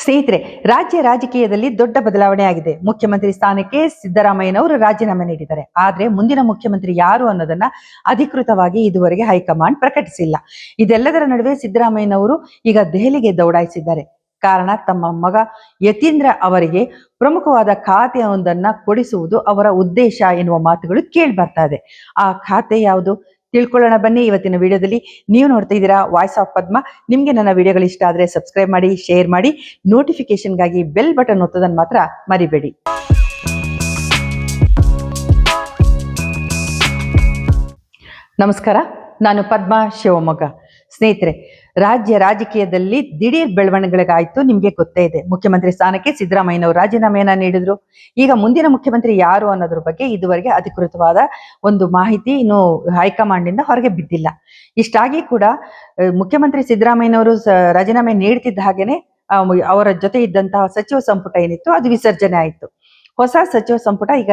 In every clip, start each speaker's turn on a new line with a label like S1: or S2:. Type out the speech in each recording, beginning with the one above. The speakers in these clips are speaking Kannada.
S1: ಸ್ನೇಹಿತರೆ, ರಾಜ್ಯ ರಾಜಕೀಯದಲ್ಲಿ ದೊಡ್ಡ ಬದಲಾವಣೆ ಆಗಿದೆ. ಮುಖ್ಯಮಂತ್ರಿ ಸ್ಥಾನಕ್ಕೆ ಸಿದ್ದರಾಮಯ್ಯನವರು ರಾಜೀನಾಮೆ ನೀಡಿದ್ದಾರೆ. ಆದ್ರೆ ಮುಂದಿನ ಮುಖ್ಯಮಂತ್ರಿ ಯಾರು ಅನ್ನೋದನ್ನ ಅಧಿಕೃತವಾಗಿ ಇದುವರೆಗೆ ಹೈಕಮಾಂಡ್ ಪ್ರಕಟಿಸಿಲ್ಲ. ಇದೆಲ್ಲದರ ನಡುವೆ ಸಿದ್ದರಾಮಯ್ಯನವರು ಈಗ ದೆಹಲಿಗೆ ದೌಡಾಯಿಸಿದ್ದಾರೆ. ಕಾರಣ, ತಮ್ಮ ಮಗ ಯತೀಂದ್ರ ಅವರಿಗೆ ಪ್ರಮುಖವಾದ ಖಾತೆಯೊಂದನ್ನ ಕೊಡಿಸುವುದು ಅವರ ಉದ್ದೇಶ ಎನ್ನುವ ಮಾತುಗಳು ಕೇಳಿ ಬರ್ತಾ ಇದೆ. ಆ ಖಾತೆ ಯಾವುದು ತಿಳ್ಕೊಳ್ಳೋಣ ಬನ್ನಿ ಇವತ್ತಿನ ವಿಡಿಯೋದಲ್ಲಿ. ನೀವು ನೋಡ್ತಾ ಇದ್ದೀರಾ ವಾಯ್ಸ್ ಆಫ್ ಪದ್ಮ. ನಿಮ್ಗೆ ನನ್ನ ವಿಡಿಯೋಗಳು ಇಷ್ಟ ಆದ್ರೆ ಸಬ್ಸ್ಕ್ರೈಬ್ ಮಾಡಿ, ಶೇರ್ ಮಾಡಿ, ನೋಟಿಫಿಕೇಶನ್ಗಾಗಿ ಬೆಲ್ ಬಟನ್ ಒತ್ತೋದನ್ನ ಮಾತ್ರ ಮರಿಬೇಡಿ. ನಮಸ್ಕಾರ, ನಾನು ಪದ್ಮ ಶಿವಮೊಗ್ಗ. ಸ್ನೇಹಿತರೆ, ರಾಜ್ಯ ರಾಜಕೀಯದಲ್ಲಿ ದಿಢೀರ್ ಬೆಳವಣಿಗೆಗಳಾಯ್ತು. ನಿಮ್ಗೆ ಗೊತ್ತೇ ಇದೆ, ಮುಖ್ಯಮಂತ್ರಿ ಸ್ಥಾನಕ್ಕೆ ಸಿದ್ದರಾಮಯ್ಯನವರು ರಾಜೀನಾಮೆಯನ್ನ ನೀಡಿದ್ರು. ಈಗ ಮುಂದಿನ ಮುಖ್ಯಮಂತ್ರಿ ಯಾರು ಅನ್ನೋದ್ರ ಬಗ್ಗೆ ಇದುವರೆಗೆ ಅಧಿಕೃತವಾದ ಒಂದು ಮಾಹಿತಿ ಇನ್ನು ಹೈಕಮಾಂಡ್ ನಿಂದ ಹೊರಗೆ ಬಿದ್ದಿಲ್ಲ. ಇಷ್ಟಾಗಿ ಕೂಡ ಮುಖ್ಯಮಂತ್ರಿ ಸಿದ್ದರಾಮಯ್ಯನವರು ರಾಜೀನಾಮೆ ನೀಡ್ತಿದ್ದ ಹಾಗೇನೆ ಅವರ ಜೊತೆ ಇದ್ದಂತಹ ಸಚಿವ ಸಂಪುಟ ಏನಿತ್ತು ಅದು ವಿಸರ್ಜನೆ ಆಯಿತು. ಹೊಸ ಸಚಿವ ಸಂಪುಟ ಈಗ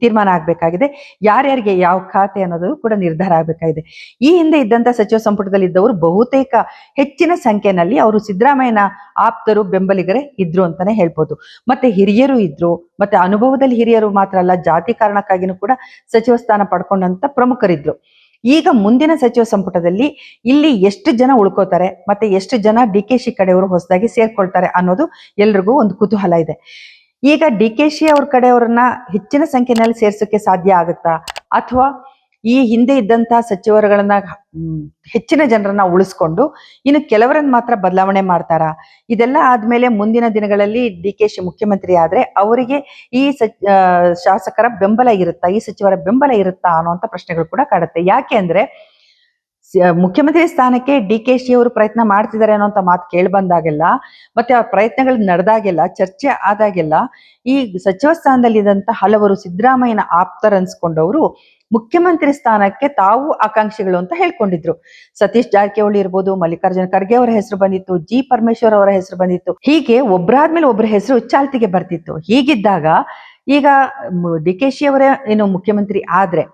S1: ತೀರ್ಮಾನ ಆಗ್ಬೇಕಾಗಿದೆ. ಯಾರ್ಯಾರಿಗೆ ಯಾವ ಖಾತೆ ಅನ್ನೋದು ಕೂಡ ನಿರ್ಧಾರ ಆಗ್ಬೇಕಾಗಿದೆ. ಈ ಹಿಂದೆ ಇದ್ದಂತ ಸಚಿವ ಸಂಪುಟದಲ್ಲಿ ಇದ್ದವರು ಬಹುತೇಕ ಹೆಚ್ಚಿನ ಸಂಖ್ಯೆಯಲ್ಲಿ ಅವರು ಸಿದ್ದರಾಮಯ್ಯನ ಆಪ್ತರು, ಬೆಂಬಲಿಗರೇ ಇದ್ರು ಅಂತಾನೆ ಹೇಳ್ಬೋದು. ಮತ್ತೆ ಹಿರಿಯರು ಇದ್ರು, ಮತ್ತೆ ಅನುಭವದಲ್ಲಿ ಹಿರಿಯರು ಮಾತ್ರ ಅಲ್ಲ, ಜಾತಿ ಕಾರಣಕ್ಕಾಗಿನೂ ಕೂಡ ಸಚಿವ ಸ್ಥಾನ ಪಡ್ಕೊಂಡಂತ ಪ್ರಮುಖರಿದ್ರು. ಈಗ ಮುಂದಿನ ಸಚಿವ ಸಂಪುಟದಲ್ಲಿ ಇಲ್ಲಿ ಎಷ್ಟು ಜನ ಉಳ್ಕೋತಾರೆ, ಮತ್ತೆ ಎಷ್ಟು ಜನ DKಶಿ ಕಡೆಯವರು ಹೊಸದಾಗಿ ಸೇರ್ಕೊಳ್ತಾರೆ ಅನ್ನೋದು ಎಲ್ರಿಗೂ ಒಂದು ಕುತೂಹಲ ಇದೆ. ಈಗ DKಶಿ ಅವ್ರ ಕಡೆಯವರನ್ನ ಹೆಚ್ಚಿನ ಸಂಖ್ಯೆಯಲ್ಲಿ ಸೇರ್ಸೋಕೆ ಸಾಧ್ಯ ಆಗುತ್ತಾ, ಅಥವಾ ಈ ಹಿಂದೆ ಇದ್ದಂತಹ ಸಚಿವರುಗಳನ್ನ ಹೆಚ್ಚಿನ ಜನರನ್ನ ಉಳಿಸ್ಕೊಂಡು ಇನ್ನು ಕೆಲವರನ್ನ ಮಾತ್ರ ಬದಲಾವಣೆ ಮಾಡ್ತಾರಾ? ಇದೆಲ್ಲ ಆದ್ಮೇಲೆ ಮುಂದಿನ ದಿನಗಳಲ್ಲಿ DKಶಿ ಮುಖ್ಯಮಂತ್ರಿ ಆದ್ರೆ ಅವರಿಗೆ ಈ ಶಾಸಕರ ಬೆಂಬಲ ಇರುತ್ತಾ, ಈ ಸಚಿವರ ಬೆಂಬಲ ಇರುತ್ತಾ ಅನ್ನುವಂತ ಪ್ರಶ್ನೆಗಳು ಕೂಡ ಕಾಡುತ್ತೆ. ಯಾಕೆ ಅಂದ್ರೆ ಮುಖ್ಯಮಂತ್ರಿ ಸ್ಥಾನಕ್ಕೆ DKಶಿ ಅವರು ಪ್ರಯತ್ನ ಮಾಡ್ತಿದ್ದಾರೆ ಅನ್ನೋಂಥ ಮಾತು ಕೇಳಿ ಬಂದಾಗೆಲ್ಲ, ಮತ್ತೆ ಆ ಪ್ರಯತ್ನಗಳು ನಡೆದಾಗೆಲ್ಲ, ಚರ್ಚೆ ಆದಾಗೆಲ್ಲ ಈ ಸಚಿವ ಸ್ಥಾನದಲ್ಲಿದ್ದಂತ ಹಲವರು ಸಿದ್ದರಾಮಯ್ಯನ ಆಪ್ತರನ್ಸ್ಕೊಂಡವರು ಮುಖ್ಯಮಂತ್ರಿ ಸ್ಥಾನಕ್ಕೆ ತಾವು ಆಕಾಂಕ್ಷಿಗಳು ಅಂತ ಹೇಳ್ಕೊಂಡಿದ್ರು. ಸತೀಶ್ ಜಾರಕಿಹೊಳಿ ಇರ್ಬೋದು, ಮಲ್ಲಿಕಾರ್ಜುನ ಖರ್ಗೆ ಅವರ ಹೆಸರು ಬಂದಿತ್ತು, G ಪರಮೇಶ್ವರ್ ಅವರ ಹೆಸರು ಬಂದಿತ್ತು. ಹೀಗೆ ಒಬ್ಬರಾದ್ಮೇಲೆ ಒಬ್ಬರ ಹೆಸರು ಚಾಲ್ತಿಗೆ ಬರ್ತಿತ್ತು. ಹೀಗಿದ್ದಾಗ ಈಗ DKಶಿ ಅವರೇ ಏನು ಮುಖ್ಯಮಂತ್ರಿ ಆದ್ರೆ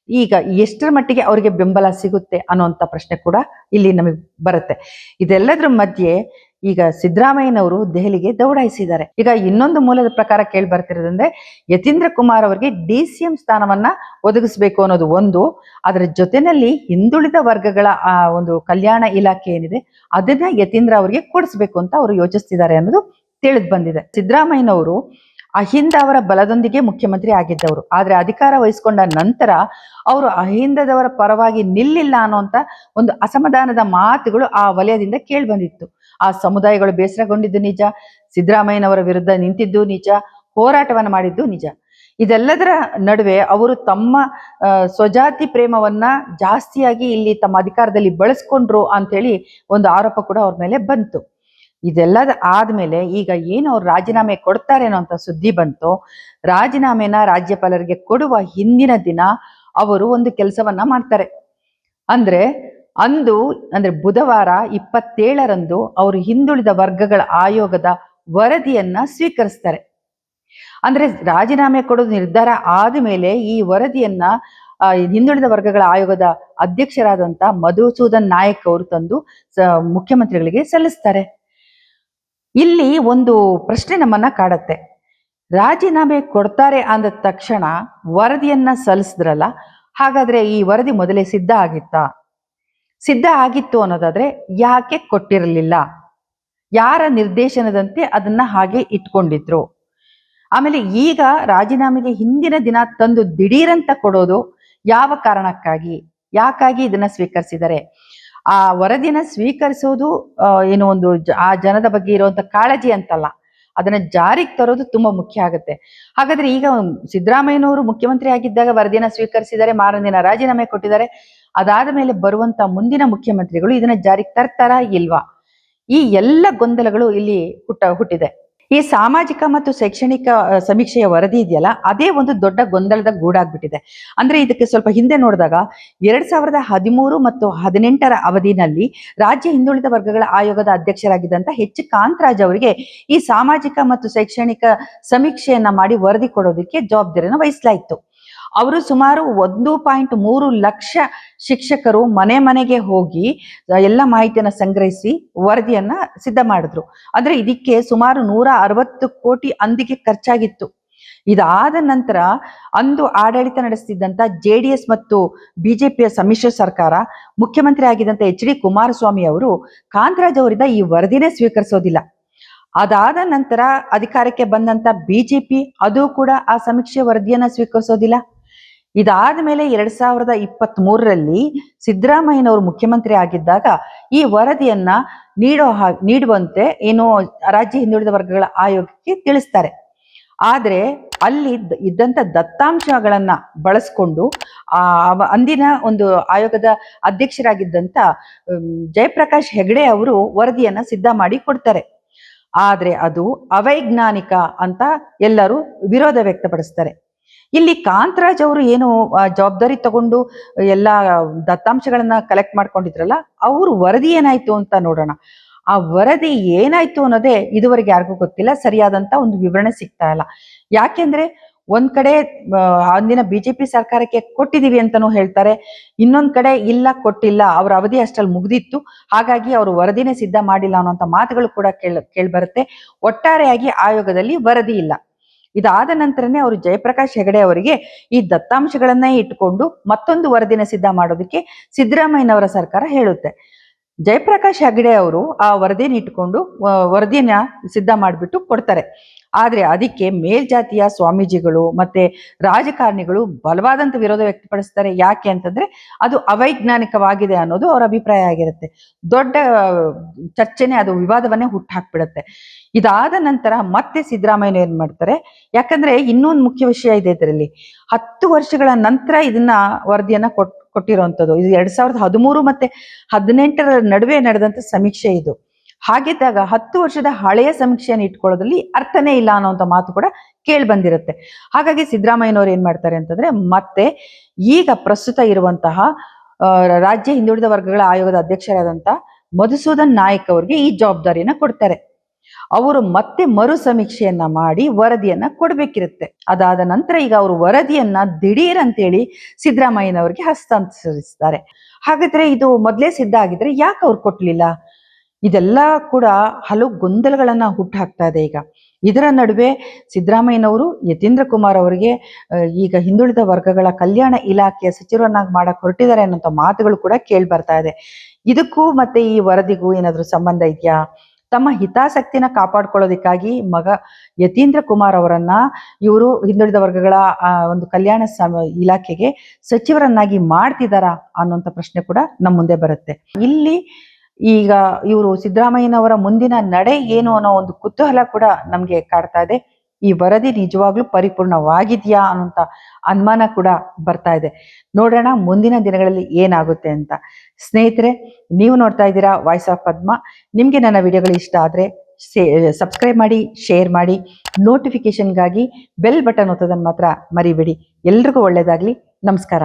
S1: ಈಗ ಎಷ್ಟರ ಮಟ್ಟಿಗೆ ಅವರಿಗೆ ಬೆಂಬಲ ಸಿಗುತ್ತೆ ಅನ್ನುವಂಥ ಪ್ರಶ್ನೆ ಕೂಡ ಇಲ್ಲಿ ನಮಗೆ ಬರುತ್ತೆ. ಇದೆಲ್ಲದರ ಮಧ್ಯೆ ಈಗ ಸಿದ್ದರಾಮಯ್ಯನವರು ದೆಹಲಿಗೆ ದೌಡಾಯಿಸಿದ್ದಾರೆ. ಈಗ ಇನ್ನೊಂದು ಮೂಲದ ಪ್ರಕಾರ ಕೇಳಿ ಬರ್ತಿರೋದಂದ್ರೆ ಯತೀಂದ್ರ ಕುಮಾರ್ ಅವರಿಗೆ DCM ಸ್ಥಾನವನ್ನ ಒದಗಿಸಬೇಕು ಅನ್ನೋದು ಒಂದು, ಅದರ ಜೊತೆನಲ್ಲಿ ಹಿಂದುಳಿದ ವರ್ಗಗಳ ಒಂದು ಕಲ್ಯಾಣ ಇಲಾಖೆ ಏನಿದೆ ಅದನ್ನ ಯತೀಂದ್ರ ಅವರಿಗೆ ಕೊಡಿಸ್ಬೇಕು ಅಂತ ಅವರು ಯೋಚಿಸ್ತಿದ್ದಾರೆ ಅನ್ನೋದು ತಿಳಿದು ಬಂದಿದೆ. ಸಿದ್ದರಾಮಯ್ಯನವರು ಅಹಿಂದ ಅವರ ಬಲದೊಂದಿಗೆ ಮುಖ್ಯಮಂತ್ರಿ ಆಗಿದ್ದವರು. ಆದ್ರೆ ಅಧಿಕಾರ ವಹಿಸಿಕೊಂಡ ನಂತರ ಅವರು ಅಹಿಂದದವರ ಪರವಾಗಿ ನಿಲ್ಲಿಲ್ಲ ಅನ್ನುವಂತ ಒಂದು ಅಸಮಾಧಾನದ ಮಾತುಗಳು ಆ ವಲಯದಿಂದ ಕೇಳಿ ಬಂದಿತ್ತು. ಆ ಸಮುದಾಯಗಳು ಬೇಸರಗೊಂಡಿದ್ದು ನಿಜ, ಸಿದ್ದರಾಮಯ್ಯನವರ ವಿರುದ್ಧ ನಿಂತಿದ್ದು ನಿಜ, ಹೋರಾಟವನ್ನ ಮಾಡಿದ್ದು ನಿಜ. ಇದೆಲ್ಲದರ ನಡುವೆ ಅವರು ತಮ್ಮ ಸ್ವಜಾತಿ ಪ್ರೇಮವನ್ನ ಜಾಸ್ತಿಯಾಗಿ ಇಲ್ಲಿ ತಮ್ಮ ಅಧಿಕಾರದಲ್ಲಿ ಬಳಸ್ಕೊಂಡ್ರು ಅಂತ ಹೇಳಿ ಒಂದು ಆರೋಪ ಕೂಡ ಅವ್ರ ಮೇಲೆ ಬಂತು. ಇದೆಲ್ಲದ ಆದ್ಮೇಲೆ ಈಗ ಏನು ಅವ್ರು ರಾಜೀನಾಮೆ ಕೊಡ್ತಾರೇನೋ ಅಂತ ಸುದ್ದಿ ಬಂತು. ರಾಜೀನಾಮೆನ ರಾಜ್ಯಪಾಲರಿಗೆ ಕೊಡುವ ಹಿಂದಿನ ದಿನ ಅವರು ಒಂದು ಕೆಲಸವನ್ನ ಮಾಡ್ತಾರೆ. ಅಂದ್ರೆ ಬುಧವಾರ 27ರಂದು ಅವರು ಹಿಂದುಳಿದ ವರ್ಗಗಳ ಆಯೋಗದ ವರದಿಯನ್ನ ಸ್ವೀಕರಿಸ್ತಾರೆ. ಅಂದ್ರೆ ರಾಜೀನಾಮೆ ಕೊಡೋದು ನಿರ್ಧಾರ ಆದ್ಮೇಲೆ ಈ ವರದಿಯನ್ನ ಹಿಂದುಳಿದ ವರ್ಗಗಳ ಆಯೋಗದ ಅಧ್ಯಕ್ಷರಾದಂತ ಮಧುಸೂದನ್ ನಾಯಕ್ ಅವರು ತಂದು ಮುಖ್ಯಮಂತ್ರಿಗಳಿಗೆ ಸಲ್ಲಿಸ್ತಾರೆ. ಇಲ್ಲಿ ಒಂದು ಪ್ರಶ್ನೆ ನಮ್ಮನ್ನ ಕಾಡತ್ತೆ. ರಾಜೀನಾಮೆ ಕೊಡ್ತಾರೆ ಅಂದ ತಕ್ಷಣ ವರದಿಯನ್ನ ಸಲ್ಲಿಸಿದ್ರಲ್ಲ, ಹಾಗಾದ್ರೆ ಈ ವರದಿ ಮೊದಲೇ ಸಿದ್ಧ ಆಗಿತ್ತಾ? ಸಿದ್ಧ ಆಗಿತ್ತು ಅನ್ನೋದಾದ್ರೆ ಯಾಕೆ ಕೊಟ್ಟಿರಲಿಲ್ಲ? ಯಾರ ನಿರ್ದೇಶನದಂತೆ ಅದನ್ನ ಹಾಗೆ ಇಟ್ಕೊಂಡಿದ್ರು? ಆಮೇಲೆ ಈಗ ರಾಜೀನಾಮೆಗೆ ಹಿಂದಿನ ದಿನ ತಂದು ದಿಢೀರಂತ ಕೊಡೋದು ಯಾವ ಕಾರಣಕ್ಕಾಗಿ, ಯಾಕಾಗಿ ಇದನ್ನ ಸ್ವೀಕರಿಸಿದ್ದಾರೆ? ಆ ವರದಿನ ಸ್ವೀಕರಿಸೋದು ಏನು ಒಂದು ಆ ಜನದ ಬಗ್ಗೆ ಇರುವಂತ ಕಾಳಜಿ ಅಂತಲ್ಲ, ಅದನ್ನ ಜಾರಿಗೆ ತರೋದು ತುಂಬಾ ಮುಖ್ಯ ಆಗುತ್ತೆ. ಹಾಗಾದ್ರೆ ಈಗ ಸಿದ್ದರಾಮಯ್ಯನವರು ಮುಖ್ಯಮಂತ್ರಿ ಆಗಿದ್ದಾಗ ವರದಿನ ಸ್ವೀಕರಿಸಿದ್ದಾರೆ, ಮಾರನೇ ದಿನ ರಾಜೀನಾಮೆ ಕೊಟ್ಟಿದ್ದಾರೆ. ಅದಾದ ಮೇಲೆ ಬರುವಂತ ಮುಂದಿನ ಮುಖ್ಯಮಂತ್ರಿಗಳು ಇದನ್ನ ಜಾರಿಗೆ ತರ್ತಾರಾ ಇಲ್ವಾ? ಈ ಎಲ್ಲ ಗೊಂದಲಗಳು ಇಲ್ಲಿ ಹುಟ್ಟಿದೆ. ಈ ಸಾಮಾಜಿಕ ಮತ್ತು ಶೈಕ್ಷಣಿಕ ಸಮೀಕ್ಷೆಯ ವರದಿ ಇದೆಯಲ್ಲ, ಅದೇ ಒಂದು ದೊಡ್ಡ ಗೊಂದಲದ ಗೂಡಾಗ್ಬಿಟ್ಟಿದೆ. ಅಂದ್ರೆ ಇದಕ್ಕೆ ಸ್ವಲ್ಪ ಹಿಂದೆ ನೋಡಿದಾಗ 2013 ಮತ್ತು 2018ರ ಅವಧಿನಲ್ಲಿ ರಾಜ್ಯ ಹಿಂದುಳಿದ ವರ್ಗಗಳ ಆಯೋಗದ ಅಧ್ಯಕ್ಷರಾಗಿದ್ದಂತ H ಕಾಂತರಾಜ್ ಅವರಿಗೆ ಈ ಸಾಮಾಜಿಕ ಮತ್ತು ಶೈಕ್ಷಣಿಕ ಸಮೀಕ್ಷೆಯನ್ನ ಮಾಡಿ ವರದಿ ಕೊಡೋದಕ್ಕೆ ಜವಾಬ್ದಾರಿಯನ್ನು ವಹಿಸಲಾಯಿತು. ಅವರು ಸುಮಾರು 1.3 ಲಕ್ಷ ಶಿಕ್ಷಕರು ಮನೆ ಮನೆಗೆ ಹೋಗಿ ಎಲ್ಲ ಮಾಹಿತಿಯನ್ನು ಸಂಗ್ರಹಿಸಿ ವರದಿಯನ್ನ ಸಿದ್ಧ ಮಾಡಿದ್ರು. ಅಂದ್ರೆ ಇದಕ್ಕೆ ಸುಮಾರು 160 ಕೋಟಿ ಅಂದಿಗೆ ಖರ್ಚಾಗಿತ್ತು. ಇದಾದ ನಂತರ ಅಂದು ಆಡಳಿತ ನಡೆಸುತ್ತಿದ್ದಂತ JDS ಮತ್ತು ಬಿಜೆಪಿಯ ಸಮ್ಮಿಶ್ರ ಸರ್ಕಾರ, ಮುಖ್ಯಮಂತ್ರಿ ಆಗಿದ್ದಂತ HD ಕುಮಾರಸ್ವಾಮಿ ಅವರು ಕಾಂತರಾಜ್ ಅವರಿಂದ ಈ ವರದಿನೇ ಸ್ವೀಕರಿಸೋದಿಲ್ಲ. ಅದಾದ ನಂತರ ಅಧಿಕಾರಕ್ಕೆ ಬಂದಂತ ಬಿಜೆಪಿ ಅದು ಕೂಡ ಆ ಸಮೀಕ್ಷೆ ವರದಿಯನ್ನ ಸ್ವೀಕರಿಸೋದಿಲ್ಲ. ಇದಾದ ಮೇಲೆ 2023ರಲ್ಲಿ ಸಿದ್ದರಾಮಯ್ಯನವರು ಮುಖ್ಯಮಂತ್ರಿ ಆಗಿದ್ದಾಗ ಈ ವರದಿಯನ್ನ ನೀಡುವಂತೆ ಏನು ರಾಜ್ಯ ಹಿಂದುಳಿದ ವರ್ಗಗಳ ಆಯೋಗಕ್ಕೆ ತಿಳಿಸ್ತಾರೆ. ಆದ್ರೆ ಅಲ್ಲಿ ಇದ್ದಂತ ದತ್ತಾಂಶಗಳನ್ನ ಬಳಸ್ಕೊಂಡು ಅಂದಿನ ಒಂದು ಆಯೋಗದ ಅಧ್ಯಕ್ಷರಾಗಿದ್ದಂತ ಜಯಪ್ರಕಾಶ್ ಹೆಗಡೆ ಅವರು ವರದಿಯನ್ನ ಸಿದ್ಧ ಮಾಡಿ ಕೊಡ್ತಾರೆ. ಆದ್ರೆ ಅದು ಅವೈಜ್ಞಾನಿಕ ಅಂತ ಎಲ್ಲರೂ ವಿರೋಧ ವ್ಯಕ್ತಪಡಿಸ್ತಾರೆ. ಇಲ್ಲಿ ಕಾಂತರಾಜ್ ಅವರು ಏನು ಜವಾಬ್ದಾರಿ ತಗೊಂಡು ಎಲ್ಲ ದತ್ತಾಂಶಗಳನ್ನ ಕಲೆಕ್ಟ್ ಮಾಡ್ಕೊಂಡಿದ್ರಲ್ಲ, ಅವ್ರ ವರದಿ ಏನಾಯ್ತು ಅಂತ ನೋಡೋಣ. ಆ ವರದಿ ಏನಾಯ್ತು ಅನ್ನೋದೇ ಇದುವರೆಗೆ ಯಾರಿಗೂ ಗೊತ್ತಿಲ್ಲ, ಸರಿಯಾದಂತ ಒಂದು ವಿವರಣೆ ಸಿಗ್ತಾ ಇಲ್ಲ. ಯಾಕೆಂದ್ರೆ ಒಂದ್ ಕಡೆ ಅಂದಿನ ಬಿಜೆಪಿ ಸರ್ಕಾರಕ್ಕೆ ಕೊಟ್ಟಿದೀವಿ ಅಂತಾನೂ ಹೇಳ್ತಾರೆ, ಇನ್ನೊಂದ್ ಕಡೆ ಇಲ್ಲ ಕೊಟ್ಟಿಲ್ಲ, ಅವ್ರ ಅವಧಿ ಅಷ್ಟಲ್ಲಿ ಮುಗ್ದಿತ್ತು, ಹಾಗಾಗಿ ಅವರು ವರದಿನೇ ಸಿದ್ಧ ಮಾಡಿಲ್ಲ ಅನ್ನೋಂಥ ಮಾತುಗಳು ಕೂಡ ಕೇಳ್ಬರುತ್ತೆ. ಒಟ್ಟಾರೆಯಾಗಿ ಆಯೋಗದಲ್ಲಿ ವರದಿ ಇಲ್ಲ. ಇದಾದ ನಂತರನೇ ಅವರು ಜಯಪ್ರಕಾಶ್ ಹೆಗಡೆ ಅವರಿಗೆ ಈ ದತ್ತಾಂಶಗಳನ್ನೇ ಇಟ್ಕೊಂಡು ಮತ್ತೊಂದು ವರದಿನ ಸಿದ್ಧ ಮಾಡೋದಕ್ಕೆ ಸಿದ್ದರಾಮಯ್ಯನವರ ಸರ್ಕಾರ ಹೇಳುತ್ತೆ. ಜಯಪ್ರಕಾಶ್ ಹೆಗಡೆ ಅವರು ಆ ವರದಿನ ಇಟ್ಕೊಂಡು ವರದಿನ ಸಿದ್ಧ ಮಾಡಿಬಿಟ್ಟು ಕೊಡ್ತಾರೆ. ಆದ್ರೆ ಅದಕ್ಕೆ ಮೇಲ್ಜಾತಿಯ ಸ್ವಾಮೀಜಿಗಳು ಮತ್ತೆ ರಾಜಕಾರಣಿಗಳು ಬಲವಾದಂತ ವಿರೋಧ ವ್ಯಕ್ತಪಡಿಸ್ತಾರೆ. ಯಾಕೆ ಅಂತಂದ್ರೆ ಅದು ಅವೈಜ್ಞಾನಿಕವಾಗಿದೆ ಅನ್ನೋದು ಅವರ ಅಭಿಪ್ರಾಯ ಆಗಿರುತ್ತೆ. ದೊಡ್ಡ ಚರ್ಚೆನೆ, ಅದು ವಿವಾದವನ್ನೇ ಹುಟ್ಟಾಕ್ಬಿಡತ್ತೆ. ಇದಾದ ನಂತರ ಮತ್ತೆ ಸಿದ್ದರಾಮಯ್ಯ ಏನ್ ಮಾಡ್ತಾರೆ, ಯಾಕಂದ್ರೆ ಇನ್ನೊಂದು ಮುಖ್ಯ ವಿಷಯ ಇದೆ ಇದರಲ್ಲಿ. 10 ವರ್ಷಗಳ ನಂತರ ಇದನ್ನ ವರದಿಯನ್ನ ಕೊಟ್ಟಿರುವಂತದ್ದು. ಇದು 2013 ಮತ್ತೆ 2018 ನಡುವೆ ನಡೆದಂತ ಸಮೀಕ್ಷೆ ಇದು. ಹಾಗಿದ್ದಾಗ 10 ವರ್ಷದ ಹಳೆಯ ಸಮೀಕ್ಷೆಯನ್ನು ಇಟ್ಕೊಳ್ಳೋದ್ರಲ್ಲಿ ಅರ್ಥನೇ ಇಲ್ಲ ಅನ್ನೋಂಥ ಮಾತು ಕೂಡ ಕೇಳಿ ಬಂದಿರುತ್ತೆ. ಹಾಗಾಗಿ ಸಿದ್ದರಾಮಯ್ಯನವರು ಏನ್ ಮಾಡ್ತಾರೆ ಅಂತಂದ್ರೆ ಮತ್ತೆ ಈಗ ಪ್ರಸ್ತುತ ಇರುವಂತಹ ರಾಜ್ಯ ಹಿಂದುಳಿದ ವರ್ಗಗಳ ಆಯೋಗದ ಅಧ್ಯಕ್ಷರಾದಂತ ಮಧುಸೂದನ್ ನಾಯಕ್ ಅವರಿಗೆ ಈ ಜವಾಬ್ದಾರಿಯನ್ನ ಕೊಡ್ತಾರೆ. ಅವರು ಮತ್ತೆ ಮರು ಸಮೀಕ್ಷೆಯನ್ನ ಮಾಡಿ ವರದಿಯನ್ನ ಕೊಡ್ಬೇಕಿರುತ್ತೆ. ಅದಾದ ನಂತರ ಈಗ ಅವರು ವರದಿಯನ್ನ ದಿಢೀರ್ ಅಂತೇಳಿ ಸಿದ್ದರಾಮಯ್ಯನವರಿಗೆ ಹಸ್ತಾಂತರಿಸ್ತಾರೆ. ಹಾಗಾದ್ರೆ ಇದು ಮೊದಲೇ ಸಿದ್ಧ ಆಗಿದ್ರೆ ಯಾಕೆ ಅವ್ರು ಕೊಡ್ಲಿಲ್ಲ? ಇದೆಲ್ಲ ಕೂಡ ಹಲವು ಗೊಂದಲಗಳನ್ನ ಹುಟ್ಟಾಕ್ತಾ ಇದೆ ಈಗ. ಇದರ ನಡುವೆ ಸಿದ್ದರಾಮಯ್ಯನವರು ಯತೀಂದ್ರ ಕುಮಾರ್ ಅವರಿಗೆ ಈಗ ಹಿಂದುಳಿದ ವರ್ಗಗಳ ಕಲ್ಯಾಣ ಇಲಾಖೆಯ ಸಚಿವರನ್ನಾಗಿ ಮಾಡಕ್ ಹೊರಟಿದ್ದಾರೆ ಅನ್ನೋಂಥ ಮಾತುಗಳು ಕೂಡ ಕೇಳಿ ಬರ್ತಾ ಇದೆ. ಇದಕ್ಕೂ ಮತ್ತೆ ಈ ವರದಿಗೂ ಏನಾದ್ರೂ ಸಂಬಂಧ ಇದೆಯಾ? ತಮ್ಮ ಹಿತಾಸಕ್ತಿನ ಕಾಪಾಡ್ಕೊಳ್ಳೋದಕ್ಕಾಗಿ ಮಗ ಯತೀಂದ್ರ ಕುಮಾರ್ ಅವರನ್ನ ಇವರು ಹಿಂದುಳಿದ ವರ್ಗಗಳ ಒಂದು ಕಲ್ಯಾಣ ಇಲಾಖೆಗೆ ಸಚಿವರನ್ನಾಗಿ ಮಾಡ್ತಿದಾರಾ ಅನ್ನುವಂಥ ಪ್ರಶ್ನೆ ಕೂಡ ನಮ್ಮ ಮುಂದೆ ಬರುತ್ತೆ. ಇಲ್ಲಿ ಈಗ ಇವರು ಸಿದ್ದರಾಮಯ್ಯನವರ ಮುಂದಿನ ನಡೆ ಏನು ಅನ್ನೋ ಒಂದು ಕುತೂಹಲ ಕೂಡ ನಮ್ಗೆ ಕಾಡ್ತಾ ಇದೆ. ಈ ವರದಿ ನಿಜವಾಗ್ಲೂ ಪರಿಪೂರ್ಣವಾಗಿದೆಯಾ ಅನ್ನೋಂಥ ಅನುಮಾನ ಕೂಡ ಬರ್ತಾ ಇದೆ. ನೋಡೋಣ ಮುಂದಿನ ದಿನಗಳಲ್ಲಿ ಏನಾಗುತ್ತೆ ಅಂತ. ಸ್ನೇಹಿತರೆ, ನೀವು ನೋಡ್ತಾ ಇದ್ದೀರಾ ವಾಯ್ಸ್ ಆಫ್ ಪದ್ಮ. ನಿಮ್ಗೆ ನನ್ನ ವಿಡಿಯೋಗಳು ಇಷ್ಟ ಆದ್ರೆ ಸಬ್ಸ್ಕ್ರೈಬ್ ಮಾಡಿ, ಶೇರ್ ಮಾಡಿ, ನೋಟಿಫಿಕೇಶನ್ಗಾಗಿ ಬೆಲ್ ಬಟನ್ ಒತ್ತೋದನ್ನ ಮಾತ್ರ ಮರಿಬೇಡಿ. ಎಲ್ರಿಗೂ ಒಳ್ಳೇದಾಗ್ಲಿ. ನಮಸ್ಕಾರ.